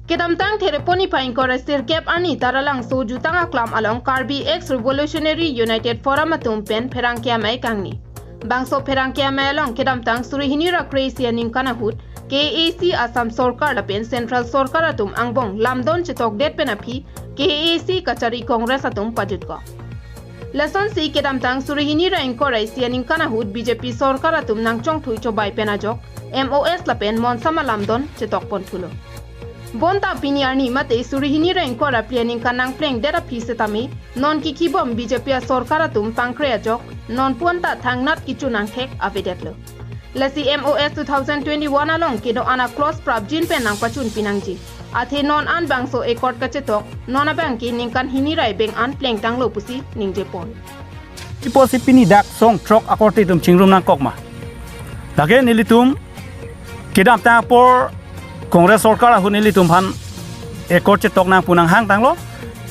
Kedamtang teleponi paing koresir kep ani taralang soju tanga klam along KAAC Revolutionary United Forum atum pen perangkia mai kangni. Bangso perangkia mai along kedamtang surihinira kreisia ning kanahut KAAC Assam Sorkar lapen Central Sorkar atum angbong lamdon chetok det penapi KAAC kachari Congress atum pajut ko. Lason si kedamtang surihinira ing koressia ning kanahut BJP Sorkar atum nangchongthui chobai penajok MOS lapen monsama lamdon chetok pon thulo. Bonta piniarni mate surihinira inkora planning kanang pleng dera pisetami non kikibom BJP Sorkaratum pankreajok non puanta thangnat kichunang thek avedetlo. Lasi MOS 2021 along kido ana close prabjin penang pachun pinangji. Athe non an bangso ekort kachetok non abangki ningkan hinirai beng an pleng tanglo pusi ningjepon. Iposi pini dak song trok akorte tum chingrum nang kokma. Dage nilitum kidam ta por Kongres Sorkar hunili tumphan ekor chetok nang punang hang tanglo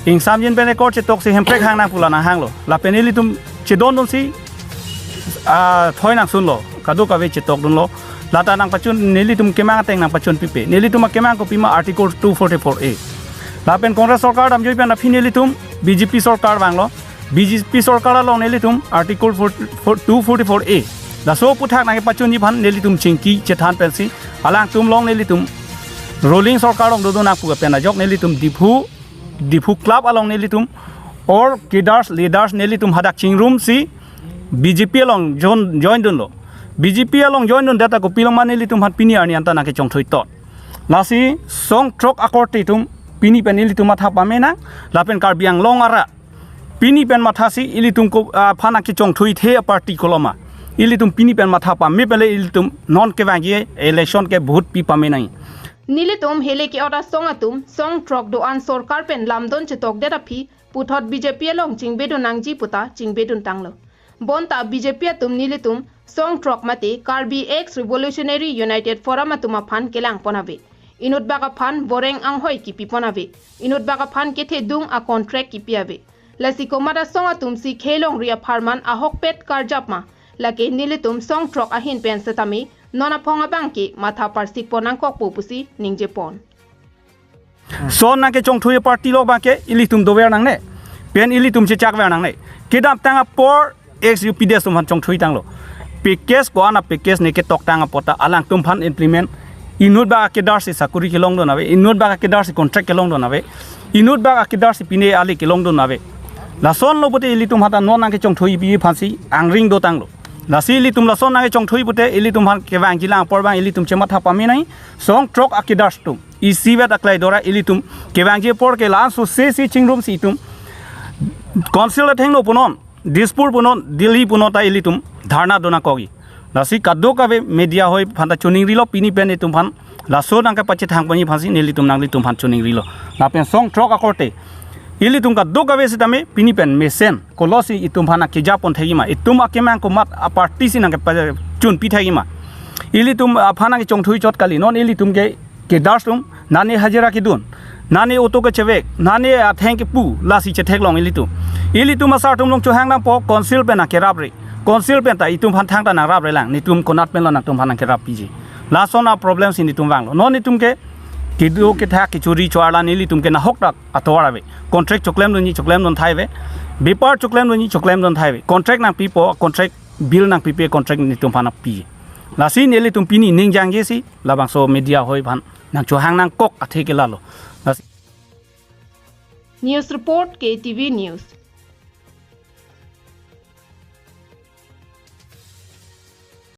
ing samjin ben ekor chetok si hemprek hang nang pulana hang lo la penili tum chedon don si thoi nang sun lo kadu ka ve chetok dun lo lata nang pachun nili tum kemang teng nang pachun pipe nili tum kemang ko pima article 244A la pen Kongres Sorkar dam joi pen na finili tum BJP Sorkar bang lo BJP Sorkar lo nili tum article 244A la so puthak nang pachun ni phan nili tum chingki chethan pensi alang tum long nili tum rolling Sorkar long dodo nak puga pena jok nelitum dipu club along nelitum or leaders nelitum hadak chingrum si BJP along join dun lo BJP along join dun data ko pilong man nelitum hat pini arni anta nak chongthui tot lasi song trok akorte tum pini pen nelitum matha pamena lapen karbiang long ara pini pen matha si ilitum ko phana ki chongthui the party koloma ilitum pini pen matha pa me pele ilitum non ke wangi election ke vote pi pamenai Nilitum hele ki ora songatum song trok do an Sorkar pen lamdon chetok dera phi puthot BJP along chingbedu nangji puta chingbedun tanglo. Bonta BJP atum nilitum song trok mate KAAC Revolutionary United Forum atum aphan kelang ponave. Inut baga phan boreng anghoi ki piponave. Inut baga phan kethe dung a contract ki piave. Lasi komada songatum si khelong ria pharman ahok pet karjapma. Lake nilitum song trok ahin pen setami nona ponga bangki matha parsik ponang kok pupusi ningjepon. So na ke chongthui party lok bangke ilitum dower nang ne pen ilitum che chak wer nang ne kedap tanga por XUPDS tum han chongthui tanglo pekes ko ana pekes ne ke tok tanga pota alang tum phan implement inut ba ke dar si sakuri ke long do nawe inut ba ke dar si contract ke long do nawe inut ba ke dar si pine ali ke long do nawe la son lo bote ilitum hata non na ke chongthui bi phansi angring do tanglo lasi ilitum la son na ke chongthui bote ilitum han ke wang jilang por bang ilitum che matha pami nai song trok akidas tum isivet aklai dora ilitum ke wang je por ke la so se si chingrum si tum council thengno punon dispur punon delhi punota ilitum dharna dona kogi lasi kaddo ka ve media hoi phanta chuning rilo pini pen itum phan la so nang ka pachi thang pani phansi nelitum nang litum phan chuning rilo la pen song trok akorte ilitum ka do ka ve sitame pini pen mesen kolosi itum phana ke japon thegima itum akemang ko mat a party sin nang chun pi thegima ilitum phana ke chongthui chot kali non ilitum ke darsum nani hajira ki dun nani auto ke chewek nani atheng ke pu lasi che thek long ilitum asar tum long chu hang nang po council pen na ke rabre council pen ta itum phan thang ta na rabre lang nitum konat pen lang tum phan ke rap pi ji la sona problems in itum wang non itum ke kidu ke tha ki churi chwala nili tum ke na hok tak atwara ve contract choklem don thai ve bipar choklem don thai ve contract nang pipo contract bill nang pipe contract ni tum phana pi la si neli tum pini ning jang ge si labang so media hoi phan nang chu hang nang kok athe ke lalo News report KTV News.